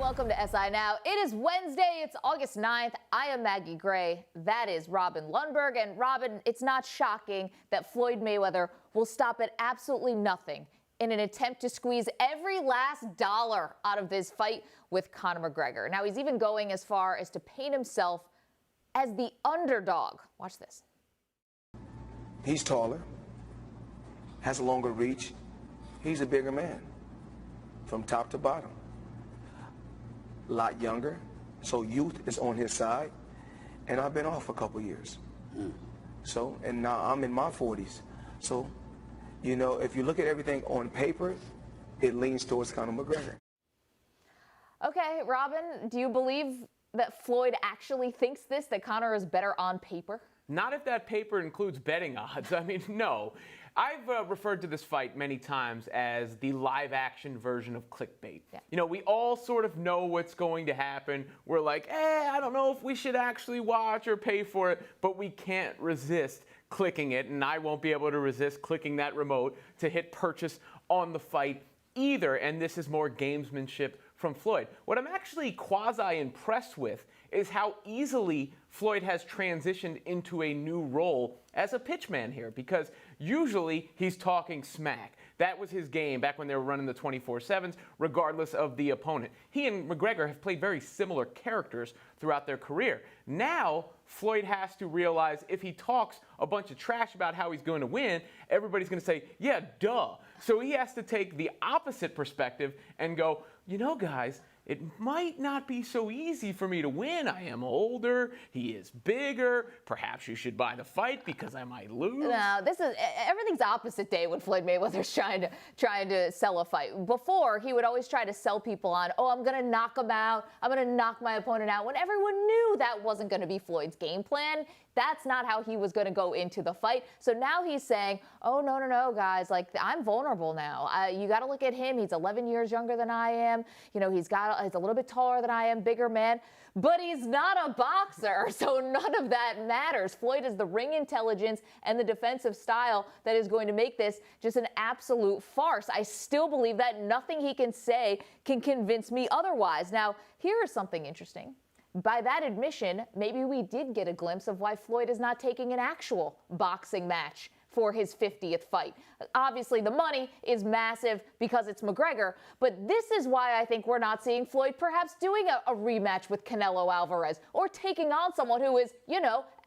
welcome to SI Now. It is Wednesday. It's August 9th. I am Maggie Gray. That is Robin Lundberg. And Robin, it's not shocking that Floyd Mayweather will stop at absolutely nothing in an attempt to squeeze every last dollar out of this fight with Conor McGregor. Now, he's even going as far as to paint himself as the underdog. Watch this. He's taller, has a longer reach. He's a bigger man from top to bottom. A lot younger, so youth is on his side, and I've been off a couple years. So, and now I'm in my 40s. So, you know, if you look at everything on paper, it leans towards Conor McGregor. Okay, Robin, do you believe that Floyd actually thinks this, that Conor is better on paper? Not if that paper includes betting odds. I mean, no. I've referred to this fight many times as the live-action version of clickbait. Yeah. You know, we all sort of know what's going to happen. We're like, I don't know if we should actually watch or pay for it, but we can't resist clicking it, and I won't be able to resist clicking that remote to hit purchase on the fight either, and this is more gamesmanship from Floyd. What I'm actually quasi-impressed with is how easily Floyd has transitioned into a new role as a pitchman here, because usually he's talking smack. That was his game back when they were running the 24/7s, regardless of the opponent. He and McGregor have played very similar characters throughout their career. Now, Floyd has to realize if he talks a bunch of trash about how he's going to win, everybody's going to say, yeah, duh. So he has to take the opposite perspective and go, you know, guys, it might not be so easy for me to win. I am older. He is bigger. Perhaps you should buy the fight because I might lose. No, everything's opposite day when Floyd Mayweather's trying to sell a fight. Before, he would always try to sell people on, I'm going to knock him out. I'm going to knock my opponent out. When everyone knew that wasn't going to be Floyd's game plan, that's not how he was going to go into the fight. So now he's saying, no, guys, like, I'm vulnerable now. You got to look at him. He's 11 years younger than I am. You know, he's a little bit taller than I am, bigger man. But he's not a boxer, so none of that matters. Floyd is the ring intelligence and the defensive style that is going to make this just an absolute farce. I still believe that nothing he can say can convince me otherwise. Now, here is something interesting. By that admission, maybe we did get a glimpse of why Floyd is not taking an actual boxing match for his 50th fight. Obviously, the money is massive because it's McGregor, but this is why I think we're not seeing Floyd perhaps doing a rematch with Canelo Alvarez or taking on someone who is,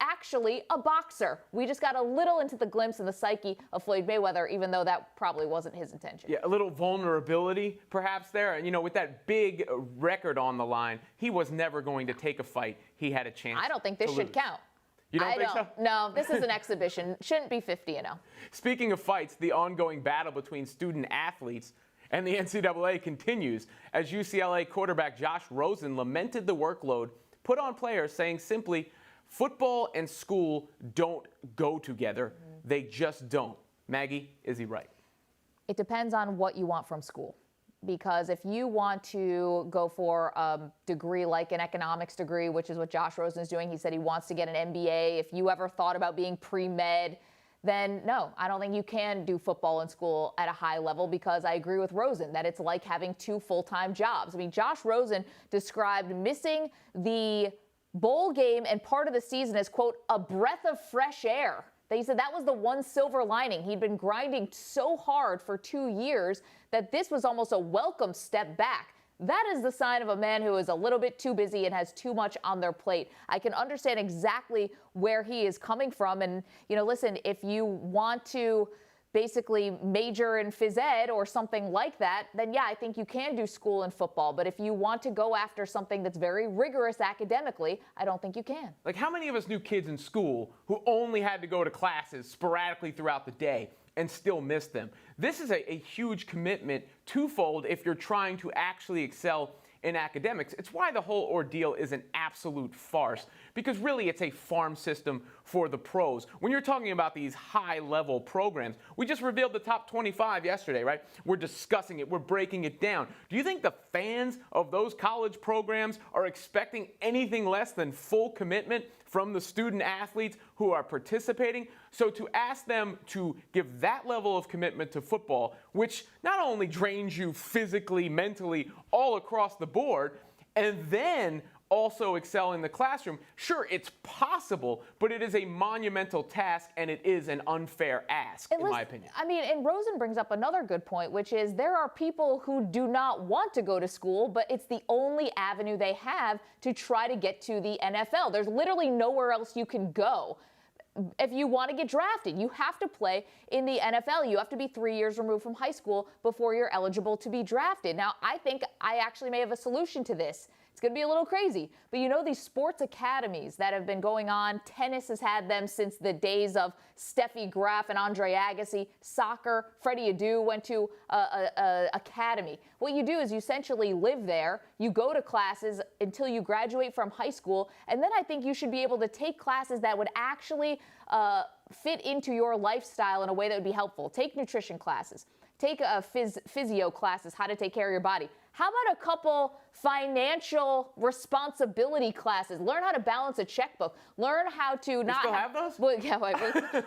actually a boxer. We just got a little into the glimpse of the psyche of Floyd Mayweather, even though that probably wasn't his intention. Yeah, a little vulnerability perhaps there. And, with that big record on the line, he was never going to take a fight he had a chance to I don't think this should count. You don't think so? No, this is an exhibition. Shouldn't be 50-0. Speaking of fights, the ongoing battle between student athletes and the NCAA continues as UCLA quarterback Josh Rosen lamented the workload put on players, saying simply, football and school don't go together. They just don't. Maggie, is he right? It depends on what you want from school. Because if you want to go for a degree like an economics degree, which is what Josh Rosen is doing, he said he wants to get an MBA. If you ever thought about being pre-med, then no, I don't think you can do football in school at a high level, because I agree with Rosen that it's like having two full-time jobs. I mean, Josh Rosen described missing the bowl game and part of the season as, quote, a breath of fresh air. He said that was the one silver lining. He'd been grinding so hard for 2 years that this was almost a welcome step back. That is the sign of a man who is a little bit too busy and has too much on their plate. I can understand exactly where he is coming from. And, listen, if you want to basically major in phys ed or something like that, then yeah, I think you can do school and football. But if you want to go after something that's very rigorous academically, I don't think you can. Like, how many of us knew kids in school who only had to go to classes sporadically throughout the day and still missed them? This is a huge commitment, twofold, if you're trying to actually excel in academics. It's why the whole ordeal is an absolute farce, because really it's a farm system for the pros. When you're talking about these high-level programs, we just revealed the top 25 yesterday, right? We're discussing it. We're breaking it down. Do you think the fans of those college programs are expecting anything less than full commitment from the student athletes who are participating. So to ask them to give that level of commitment to football, which not only drains you physically, mentally, all across the board, and then also excel in the classroom, sure, it's possible, but it is a monumental task and it is an unfair ask, in my opinion. I mean, and Rosen brings up another good point, which is there are people who do not want to go to school, but it's the only avenue they have to try to get to the NFL. There's literally nowhere else you can go. If you want to get drafted, you have to play in the NFL. You have to be 3 years removed from high school before you're eligible to be drafted. Now, I think I actually may have a solution to this. It's going to be a little crazy, but you know these sports academies that have been going on, tennis has had them since the days of Steffi Graf and Andre Agassi. Soccer, Freddie Adu went to a academy. What you do is you essentially live there, you go to classes until you graduate from high school, and then I think you should be able to take classes that would actually fit into your lifestyle in a way that would be helpful. Take nutrition classes, take physio classes, how to take care of your body. How about a couple financial responsibility classes? Learn how to balance a checkbook. Learn how to not still have those? Well, yeah,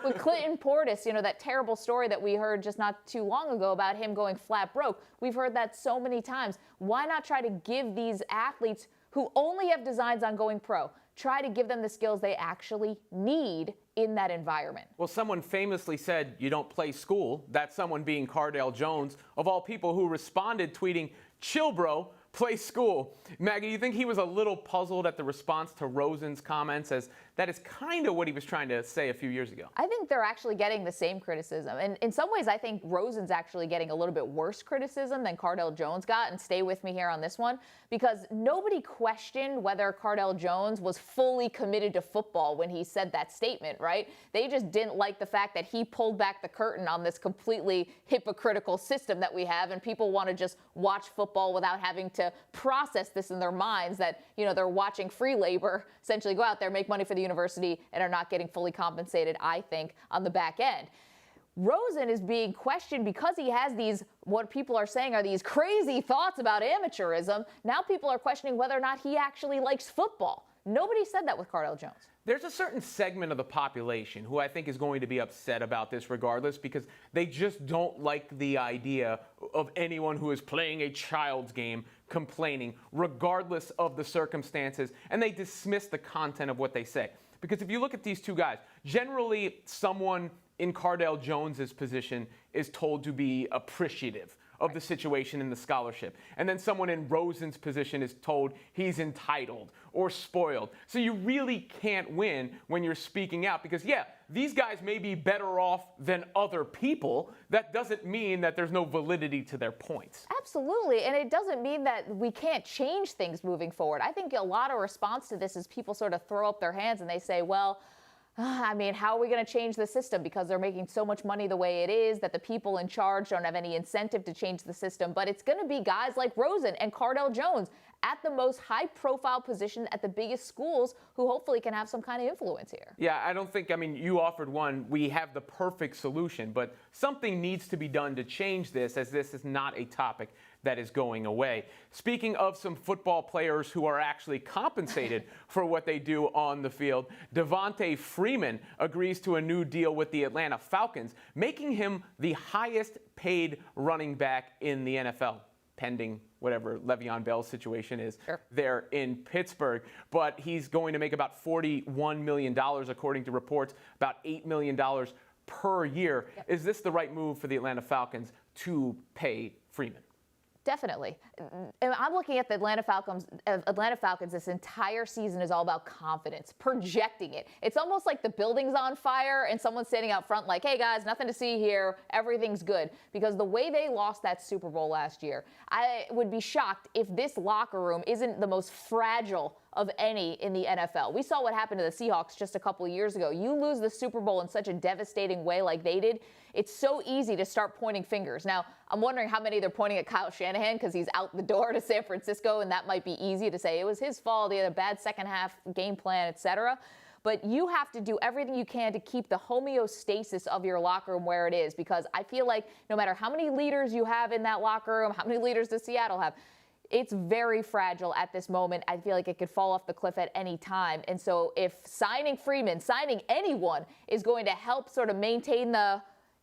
with Clinton Portis, you know, that terrible story that we heard just not too long ago about him going flat broke. We've heard that so many times. Why not try to give these athletes who only have designs on going pro, try to give them the skills they actually need in that environment? Well, someone famously said, you don't play school. That someone being Cardale Jones, of all people, who responded tweeting, "Chill, bro, play school." Maggie, do you think he was a little puzzled at the response to Rosen's comments, as that is kind of what he was trying to say a few years ago? I think they're actually getting the same criticism. And in some ways, I think Rosen's actually getting a little bit worse criticism than Cardale Jones got. And stay with me here on this one, because nobody questioned whether Cardale Jones was fully committed to football when he said that statement, right? They just didn't like the fact that he pulled back the curtain on this completely hypocritical system that we have. And people want to just watch football without having to process this in their minds that, you know, they're watching free labor essentially go out there, make money for the university, and are not getting fully compensated, I think, on the back end. Rosen is being questioned because he has these, what people are saying are these crazy thoughts about amateurism. Now people are questioning whether or not he actually likes football. Nobody said that with Cardale Jones. There's a certain segment of the population who I think is going to be upset about this regardless, because they just don't like the idea of anyone who is playing a child's game complaining, regardless of the circumstances, and they dismiss the content of what they say. Because if you look at these two guys, generally someone in Cardale Jones's position is told to be appreciative of the situation in the scholarship. And then someone in Rosen's position is told he's entitled or spoiled. So you really can't win when you're speaking out, because yeah, these guys may be better off than other people. That doesn't mean that there's no validity to their points. Absolutely, and it doesn't mean that we can't change things moving forward. I think a lot of response to this is people sort of throw up their hands and they say, well, I mean, how are we going to change the system because they're making so much money the way it is that the people in charge don't have any incentive to change the system? But it's going to be guys like Rosen and Cardale Jones at the most high-profile position at the biggest schools who hopefully can have some kind of influence here. Yeah, I don't think, I mean, you offered one, we have the perfect solution, but something needs to be done to change this, as this is not a topic that is going away. Speaking of some football players who are actually compensated for what they do on the field, Devonta Freeman agrees to a new deal with the Atlanta Falcons, making him the highest paid running back in the NFL, pending whatever Le'Veon Bell's situation is there in Pittsburgh. But he's going to make about $41 million, according to reports, about $8 million per year. Yep. Is this the right move for the Atlanta Falcons to pay Freeman? Definitely. And I'm looking at the Atlanta Falcons. This entire season is all about confidence, projecting it. It's almost like the building's on fire and someone's standing out front like, hey guys, nothing to see here. Everything's good. Because the way they lost that Super Bowl last year, I would be shocked if this locker room isn't the most fragile of any in the NFL. We saw what happened to the Seahawks just a couple of years ago. You lose the Super Bowl in such a devastating way like they did, it's so easy to start pointing fingers. Now, I'm wondering how many they're pointing at Kyle Shanahan because he's out the door to San Francisco, and that might be easy to say it was his fault, he had a bad second half game plan, etc. But you have to do everything you can to keep the homeostasis of your locker room where it is, because I feel like no matter how many leaders you have in that locker room, how many leaders does Seattle have, it's very fragile at this moment. I feel like it could fall off the cliff at any time. And so if signing Freeman, signing anyone is going to help sort of maintain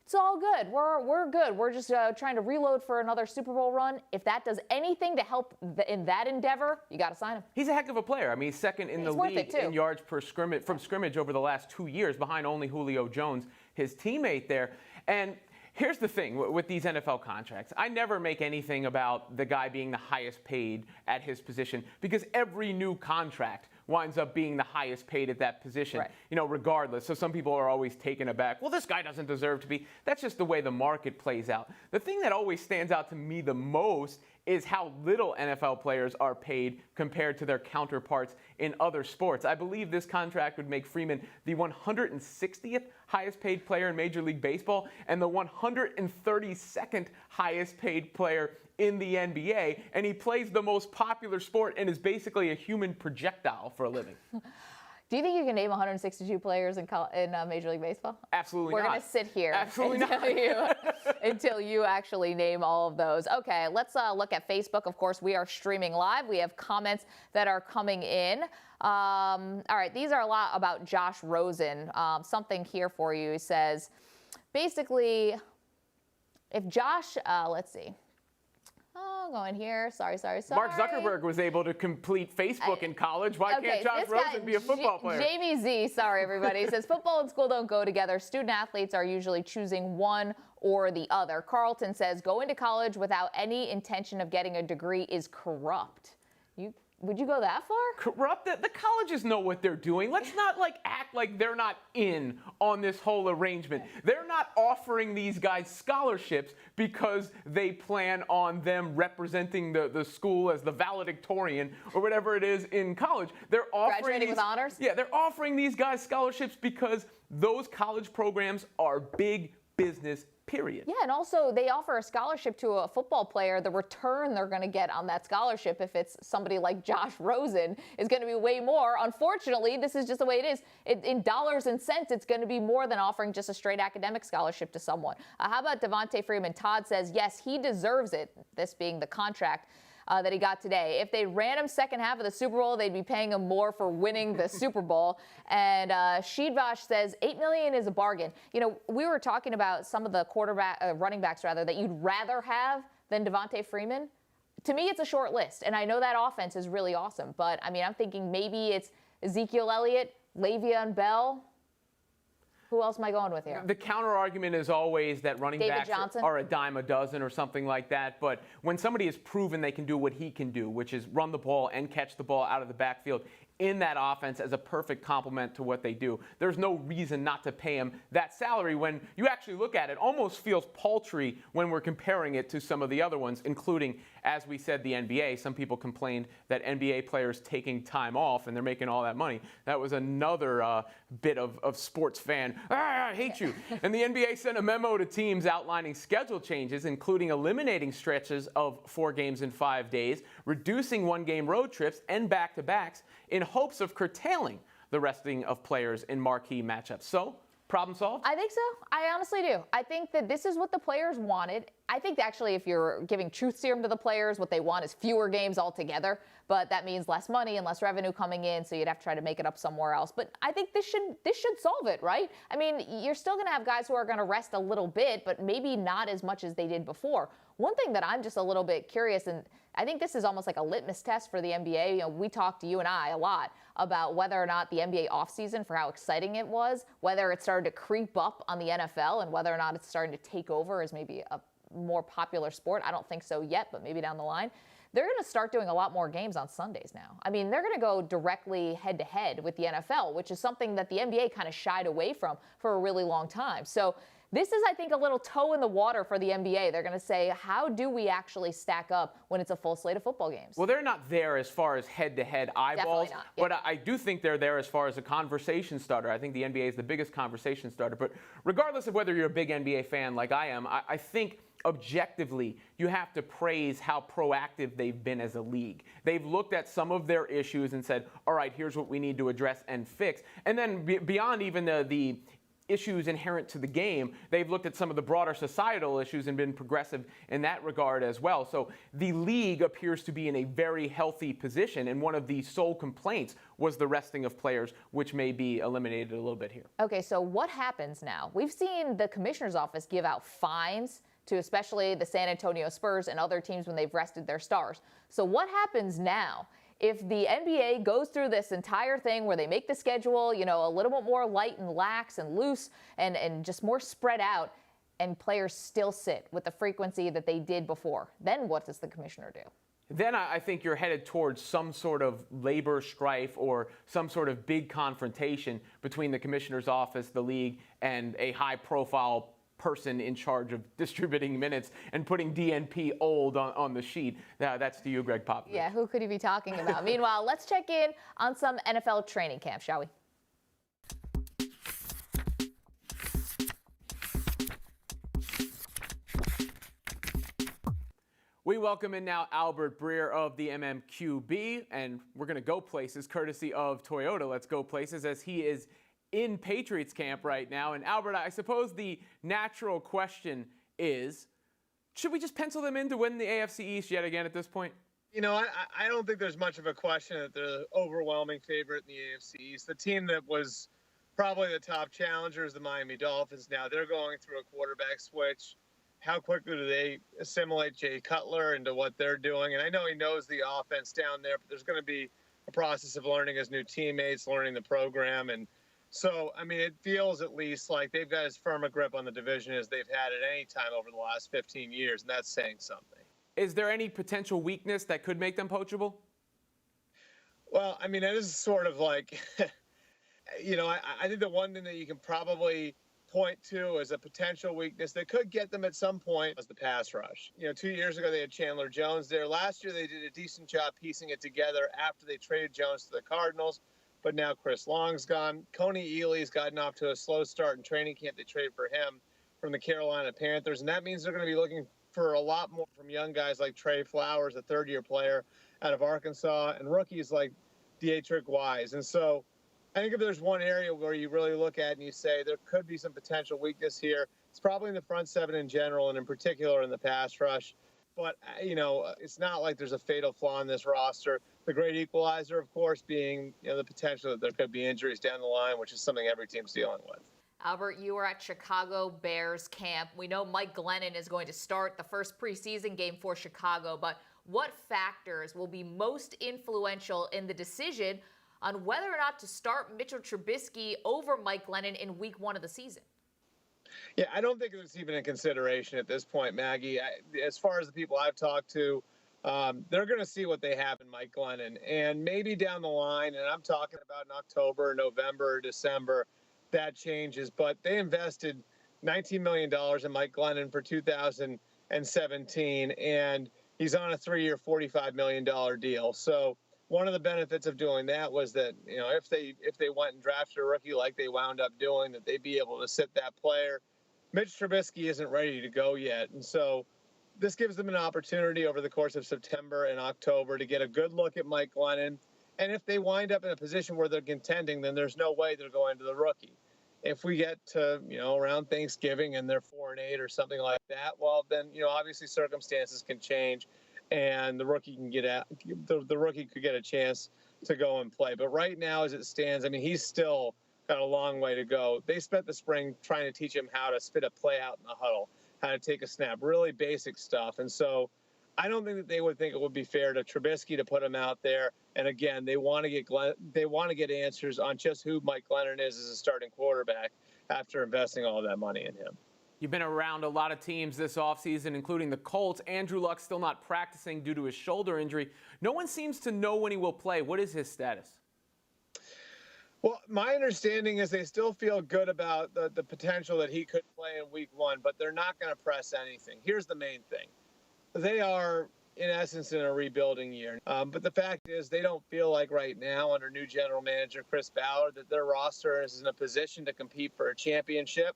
it's all good. We're good. We're just trying to reload for another Super Bowl run. If that does anything to help in that endeavor, you got to sign him. He's a heck of a player. I mean, he's second in the league in yards per scrimmage from scrimmage over the last 2 years, behind only Julio Jones, his teammate there. And here's the thing with these NFL contracts. I never make anything about the guy being the highest paid at his position, because every new contract winds up being the highest paid at that position, right, regardless. So some people are always taken aback. Well, this guy doesn't deserve to be. That's just the way the market plays out. The thing that always stands out to me the most is how little NFL players are paid compared to their counterparts in other sports. I believe this contract would make Freeman the 160th highest paid player in Major League Baseball and the 132nd highest paid player in the NBA, and he plays the most popular sport and is basically a human projectile for a living. Do you think you can name 162 players in Major League Baseball? Absolutely not. We're going to sit here until you actually name all of those. Okay, let's look at Facebook. Of course, we are streaming live. We have comments that are coming in. All right, these are a lot about Josh Rosen. Something here for you. He says, basically, if Josh, let's see. Oh, going here. Sorry. Mark Zuckerberg was able to complete Facebook in college. Why can't Josh Rosen be a football player? Jamie Z, sorry everybody, says football and school don't go together. Student athletes are usually choosing one or the other. Carlton says going to college without any intention of getting a degree is corrupt. Would you go that far? Corrupt? The colleges know what they're doing. Let's not act like they're not in on this whole arrangement. They're not offering these guys scholarships because they plan on them representing the school as the valedictorian or whatever it is in college. They're offering graduating with honors? Yeah, they're offering these guys scholarships because those college programs are big business. Period. Yeah, and also they offer a scholarship to a football player. The return they're going to get on that scholarship, if it's somebody like Josh Rosen, is going to be way more. Unfortunately, this is just the way it is. In dollars and cents, it's going to be more than offering just a straight academic scholarship to someone. How about Devonta Freeman? Todd says, yes, he deserves it, this being the contract that he got today. If they ran him second half of the Super Bowl, they'd be paying him more for winning the Super Bowl. And Sheedvash says $8 million is a bargain. We were talking about some of the running backs that you'd rather have than Devonta Freeman. To me, it's a short list, and I know that offense is really awesome. But I'm thinking maybe it's Ezekiel Elliott, Le'Veon Bell. Who else am I going with here? The counter argument is always that running backs are a dime a dozen or something like that. But when somebody has proven they can do what he can do, which is run the ball and catch the ball out of the backfield in that offense as a perfect complement to what they do, there's no reason not to pay him that salary. When you actually look at it, almost feels paltry when we're comparing it to some of the other ones, including, as we said, the NBA. Some people complained that NBA players taking time off and they're making all that money. That was another bit of sports fan, I hate you. And the NBA sent a memo to teams outlining schedule changes, including eliminating stretches of 4 games in 5 days, reducing 1-game road trips and back-to-backs in hopes of curtailing the resting of players in marquee matchups. So, problem solved? I think so. I honestly do. I think that this is what the players wanted. I think actually if you're giving truth serum to the players, what they want is fewer games altogether. But that means less money and less revenue coming in, so you'd have to try to make it up somewhere else. But I think this should solve it, right? You're still going to have guys who are going to rest a little bit, but maybe not as much as they did before. One thing that I'm just a little bit curious, and I think this is almost like a litmus test for the NBA. We talked to you and I a lot about whether or not the NBA offseason, for how exciting it was, whether it started to creep up on the NFL, and whether or not it's starting to take over as maybe a more popular sport. I don't think so yet, but maybe down the line. They're going to start doing a lot more games on Sundays now. They're going to go directly head-to-head with the NFL, which is something that the NBA kind of shied away from for a really long time. So this is, I think, a little toe in the water for the NBA. They're going to say, how do we actually stack up when it's a full slate of football games? Well, they're not there as far as head-to-head eyeballs. Definitely not. But I do think they're there as far as a conversation starter. I think the NBA is the biggest conversation starter. But regardless of whether you're a big NBA fan like I am, I think objectively, you have to praise how proactive they've been as a league. They've looked at some of their issues and said, all right, here's what we need to address and fix. And then beyond even the issues inherent to the game. They've looked at some of the broader societal issues and been progressive in that regard as well. So the league appears to be in a very healthy position, and one of the sole complaints was the resting of players, which may be eliminated a little bit here. Okay, so what happens now? We've seen the commissioner's office give out fines to especially the San Antonio Spurs and other teams when they've rested their stars. So what happens now? If the NBA goes through this entire thing where they make the schedule, a little bit more light and lax and loose and just more spread out, and players still sit with the frequency that they did before, then what does the commissioner do? Then I think you're headed towards some sort of labor strife or some sort of big confrontation between the commissioner's office, the league, and a high-profile person in charge of distributing minutes and putting DNP old on the sheet. That's to you, Greg Popovich. Yeah, who could he be talking about? Meanwhile, let's check in on some NFL training camp, shall we? We welcome in now Albert Breer of the MMQB, and we're going to go places courtesy of Toyota. Let's go places as he is in Patriots camp right now. And Albert, I suppose the natural question is, should we just pencil them in to win the AFC East yet again at this point? I don't think there's much of a question that they're the overwhelming favorite in the AFC East. The team that was probably the top challenger is the Miami Dolphins. Now they're going through a quarterback switch. How quickly do they assimilate Jay Cutler into what they're doing? And I know he knows the offense down there, but there's going to be a process of learning his new teammates, learning the program. And so, it feels at least like they've got as firm a grip on the division as they've had at any time over the last 15 years, and that's saying something. Is there any potential weakness that could make them poachable? Well, it is sort of like, I think the one thing that you can probably point to as a potential weakness that could get them at some point was the pass rush. 2 years ago they had Chandler Jones there. Last year they did a decent job piecing it together after they traded Jones to the Cardinals. But now Chris Long's gone. Coney Ealy's gotten off to a slow start in training camp. They traded for him from the Carolina Panthers. And that means they're going to be looking for a lot more from young guys like Trey Flowers, a third-year player out of Arkansas, and rookies like Dietrich Wise. And so I think if there's one area where you really look at and you say there could be some potential weakness here, it's probably in the front seven in general and in particular in the pass rush. But, it's not like there's a fatal flaw in this roster. The great equalizer, of course, being the potential that there could be injuries down the line, which is something every team's dealing with. Albert, you were at Chicago Bears camp. We know Mike Glennon is going to start the first preseason game for Chicago, but what factors will be most influential in the decision on whether or not to start Mitchell Trubisky over Mike Glennon in week 1 of the season? Yeah, I don't think it's even a consideration at this point, Maggie. As far as the people I've talked to, they're going to see what they have in Mike Glennon. And maybe down the line, and I'm talking about in October, November, December, that changes. But they invested $19 million in Mike Glennon for 2017, and he's on a 3-year, $45 million deal. So one of the benefits of doing that was that, if they went and drafted a rookie like they wound up doing, that they'd be able to sit that player. Mitch Trubisky isn't ready to go yet. And so this gives them an opportunity over the course of September and October to get a good look at Mike Glennon. And if they wind up in a position where they're contending, then there's no way they're going to the rookie. If we get to, around Thanksgiving and they're 4-8 or something like that, well, then, obviously circumstances can change and the rookie can the rookie could get a chance to go and play. But right now, as it stands, he's still got a long way to go. They spent the spring trying to teach him how to spit a play out in the huddle, how to take a snap, really basic stuff. And so I don't think that they would think it would be fair to Trubisky to put him out there. And again, they want to get answers on just who Mike Glennon is as a starting quarterback after investing all that money in him. You've been around a lot of teams this offseason, including the Colts. Andrew Luck still not practicing due to his shoulder injury. No one seems to know when he will play. What is his status? Well, my understanding is they still feel good about the potential that he could play in week 1, but they're not going to press anything. Here's the main thing. They are, in essence, in a rebuilding year. But the fact is they don't feel like right now, under new general manager Chris Ballard, that their roster is in a position to compete for a championship.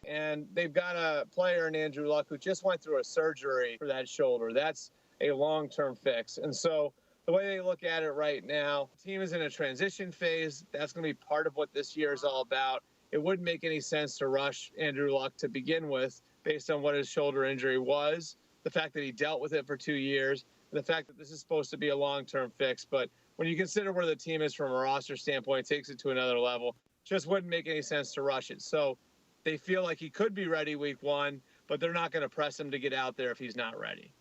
And they've got a player in Andrew Luck who just went through a surgery for that shoulder. That's a long-term fix. And so the way they look at it right now, the team is in a transition phase. That's going to be part of what this year is all about. it wouldn't make any sense to rush Andrew Luck to begin with based on what his shoulder injury was, the fact that he dealt with it for 2 years, and the fact that this is supposed to be a long-term fix. But when you consider where the team is from a roster standpoint, it takes it to another level. Just wouldn't make any sense to rush it. So they feel like he could be ready week 1, but they're not going to press him to get out there if he's not ready.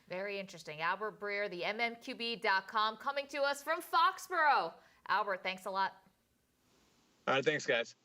Very interesting. Albert Breer, the mmqb.com, coming to us from Foxborough. Albert, thanks a lot. All right, thanks, guys.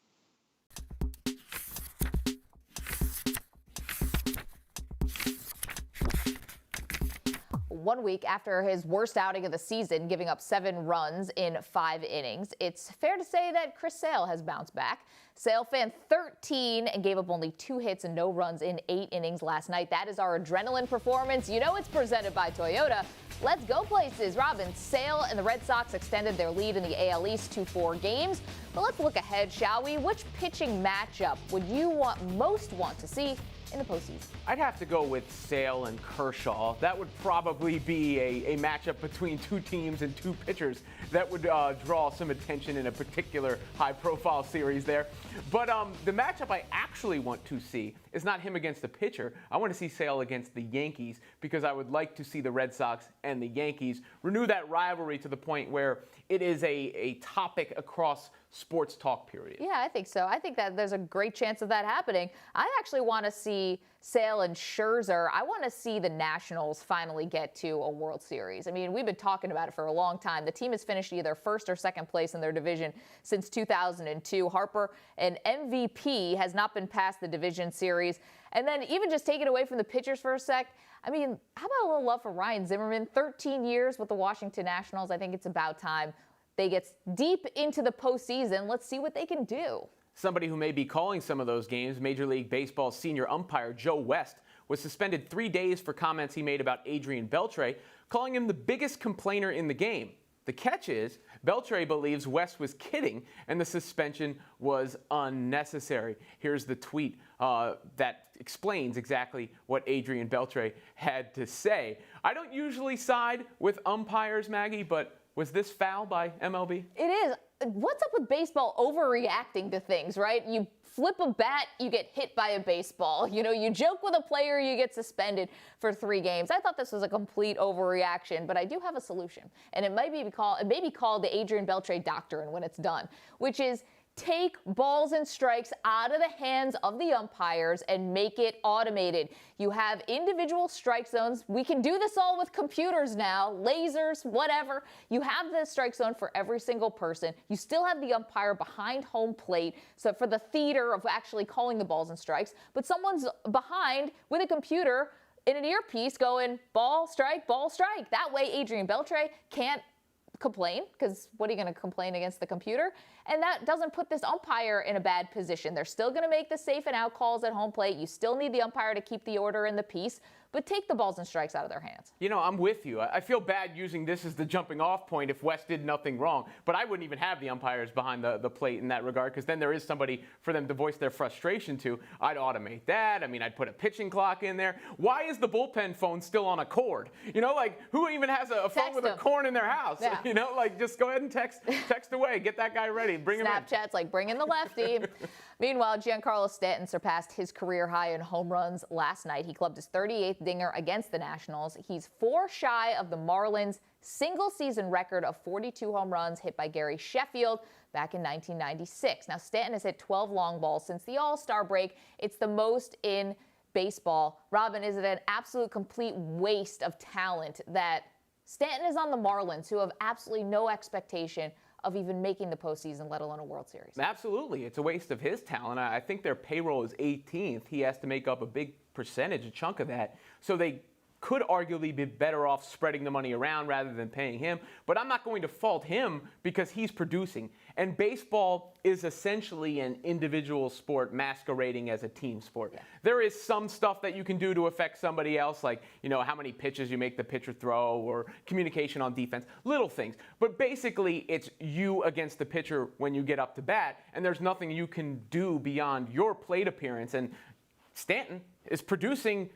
1 week after his worst outing of the season, giving up 7 runs in 5 innings, it's fair to say that Chris Sale has bounced back. Sale fan 13 and gave up only 2 hits and no runs in 8 innings last night. That is our adrenaline performance. You know it's presented by Toyota. Let's go places. Robin, Sale and the Red Sox extended their lead in the AL East to 4 games. But let's look ahead, shall we? Which pitching matchup would you most want to see in the postseason? I'd have to go with Sale and Kershaw. That would probably be a matchup between 2 teams and 2 pitchers that would draw some attention in a particular high-profile series there. But the matchup I actually want to see is not him against the pitcher. I want to see Sale against the Yankees because I would like to see the Red Sox and the Yankees renew that rivalry to the point where it is a topic across sports talk period. Yeah, I think so. I think that there's a great chance of that happening. I actually want to see Sale and Scherzer. I want to see the Nationals finally get to a World Series. I mean, we've been talking about it for a long time. The team has finished either first or second place in their division since 2002. Harper, an MVP, has not been past the division series. And then even just take it away from the pitchers for a sec, I mean, how about a little love for Ryan Zimmerman? 13 years with the Washington Nationals. I think it's about time they get deep into the postseason. Let's see what they can do. Somebody who may be calling some of those games, Major League Baseball senior umpire Joe West, was suspended 3 days for comments he made about Adrian Beltre, calling him the biggest complainer in the game. The catch is, Beltre believes West was kidding and the suspension was unnecessary. Here's the tweet that explains exactly what Adrian Beltre had to say. I don't usually side with umpires, Maggie, but was this foul by MLB? It is. What's up with baseball overreacting to things, right? You flip a bat, you get hit by a baseball. You know, you joke with a player, you get suspended for 3 games. I thought this was a complete overreaction, but I do have a solution. And it may be called the Adrian Beltre doctrine when it's done, which is take balls and strikes out of the hands of the umpires and make it automated. You have individual strike zones. We can do this all with computers now, lasers, whatever. You have the strike zone for every single person. You still have the umpire behind home plate, so for the theater of actually calling the balls and strikes, but someone's behind with a computer in an earpiece going ball, strike, ball, strike. That way Adrian Beltre can't complain, because what are you going to complain against the computer? And that doesn't put this umpire in a bad position. They're still going to make the safe and out calls at home plate. You still need the umpire to keep the order in the peace, but take the balls and strikes out of their hands. You know, I'm with you. I feel bad using this as the jumping off point if West did nothing wrong, but I wouldn't even have the umpires behind the plate in that regard, because then there is somebody for them to voice their frustration to. I'd automate that. I mean, I'd put a pitching clock in there. Why is the bullpen phone still on a cord? You know, like, who even has a phone with a cord in their house? Yeah. You know, like, just go ahead and text away. Get that guy ready. Bring him in. Snapchat's like, bring in the lefty. Meanwhile, Giancarlo Stanton surpassed his career high in home runs last night. He clubbed his 38th dinger against the Nationals. He's 4 shy of the Marlins' single-season record of 42 home runs hit by Gary Sheffield back in 1996. Now, Stanton has hit 12 long balls since the All-Star break. It's the most in baseball. Robin, is it an absolute complete waste of talent that Stanton is on the Marlins, who have absolutely no expectation of even making the postseason, let alone a World Series? Absolutely. It's a waste of his talent. I think their payroll is 18th. He has to make up a big percentage, a chunk of that. So they could arguably be better off spreading the money around rather than paying him. But I'm not going to fault him because he's producing. And baseball is essentially an individual sport masquerading as a team sport. Yeah. There is some stuff that you can do to affect somebody else, like, you know, how many pitches you make the pitcher throw or communication on defense, little things. But basically, it's you against the pitcher when you get up to bat, and there's nothing you can do beyond your plate appearance. And Stanton is producing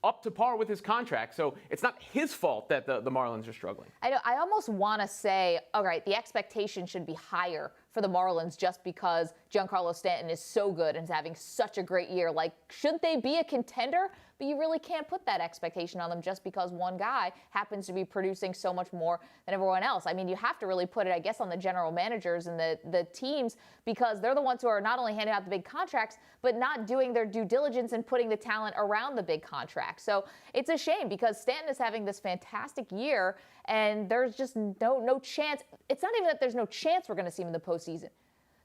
up to par with his contract. So it's not his fault that the Marlins are struggling. I know. I almost want to say, all right, the expectation should be higher for the Marlins just because Giancarlo Stanton is so good and is having such a great year. Like, shouldn't they be a contender? But you really can't put that expectation on them just because one guy happens to be producing so much more than everyone else. I mean, you have to really put it, I guess, on the general managers and the teams, because they're the ones who are not only handing out the big contracts, but not doing their due diligence and putting the talent around the big contracts. So it's a shame because Stanton is having this fantastic year, and there's just no chance. It's not even that there's no chance we're going to see him in the postseason.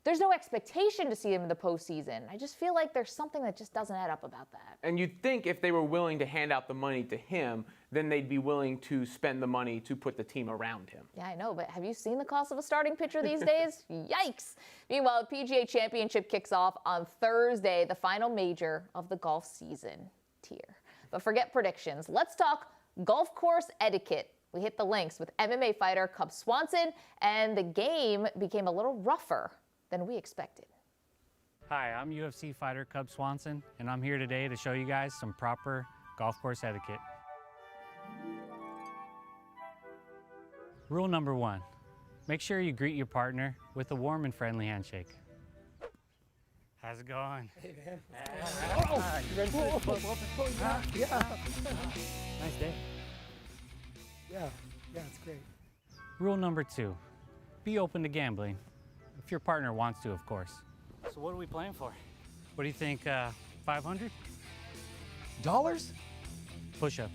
There's no expectation to see him in the postseason. I just feel like there's something that just doesn't add up about that. And you'd think if they were willing to hand out the money to him, then they'd be willing to spend the money to put the team around him. Yeah, I know, but have you seen the cost of a starting pitcher these days? Yikes. Meanwhile, the PGA Championship kicks off on Thursday, the final major of the golf season tier. But forget predictions. Let's talk golf course etiquette. We hit the links with MMA fighter Cub Swanson, and the game became a little rougher than we expected. Hi, I'm UFC fighter Cub Swanson, and I'm here today to show you guys some proper golf course etiquette. Rule number 1, make sure you greet your partner with a warm and friendly handshake. How's it going? Hey, man. You ready for this? Yeah. Nice day. Yeah, it's great. Rule number 2, be open to gambling. If your partner wants to, of course. So what are we playing for? What do you think, 500? Dollars? Push-ups.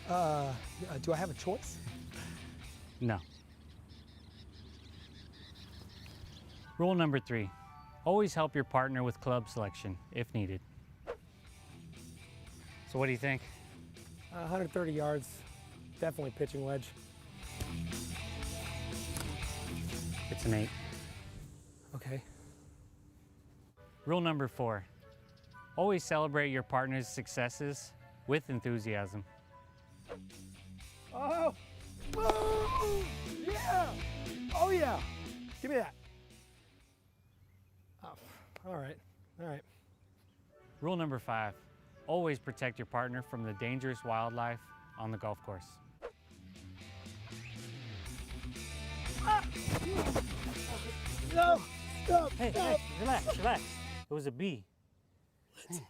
Do I have a choice? No. Rule number 3, always help your partner with club selection if needed. So what do you think? 130 yards, definitely pitching wedge. It's an 8. Okay. Rule number 4, always celebrate your partner's successes with enthusiasm. Oh! Woo! Yeah! Oh yeah! Give me that. Oh, all right. Rule number 5, always protect your partner from the dangerous wildlife on the golf course. No! Stop! Hey, relax. It was a B. What?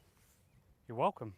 You're welcome.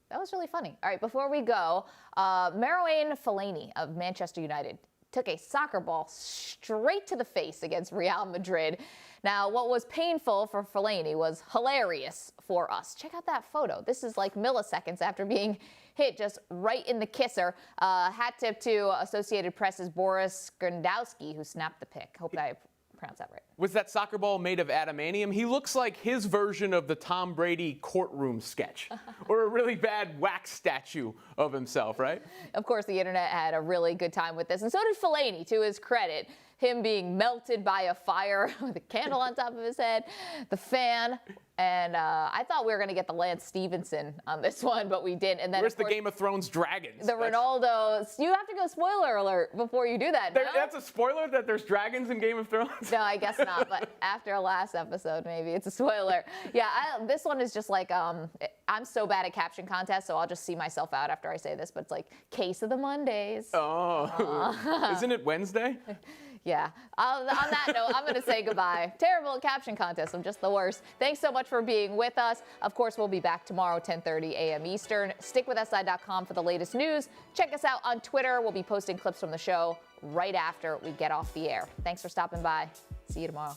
That was really funny. All right, before we go, Felaini of Manchester United took a soccer ball straight to the face against Real Madrid. Now, what was painful for Felaini was hilarious for us. Check out that photo. This is like milliseconds after being hit just right in the kisser. Hat tip to Associated Press's Boris Grandowski, who snapped the pic. Hope that I pronounced that right. Was that soccer ball made of adamantium? He looks like his version of the Tom Brady courtroom sketch, or a really bad wax statue of himself, right? Of course, the internet had a really good time with this, and so did Felaini, to his credit. Him being melted by a fire with a candle on top of his head, the fan, and I thought we were going to get the Lance Stevenson on this one, but we didn't. And then, where's the Game of Thrones dragons? The Ronaldo. You have to go spoiler alert before you do that. No? That's a spoiler that there's dragons in Game of Thrones? No, I guess not. But after last episode, maybe it's a spoiler. Yeah, this one is just like I'm so bad at caption contests, so I'll just see myself out after I say this. But it's like case of the Mondays. Oh, isn't it Wednesday? Yeah. On that note, I'm going to say goodbye. Terrible at caption contests. I'm just the worst. Thanks so much for being with us. Of course, we'll be back tomorrow, 10:30 a.m. Eastern. Stick with SI.com for the latest news. Check us out on Twitter. We'll be posting clips from the show right after we get off the air. Thanks for stopping by. See you tomorrow.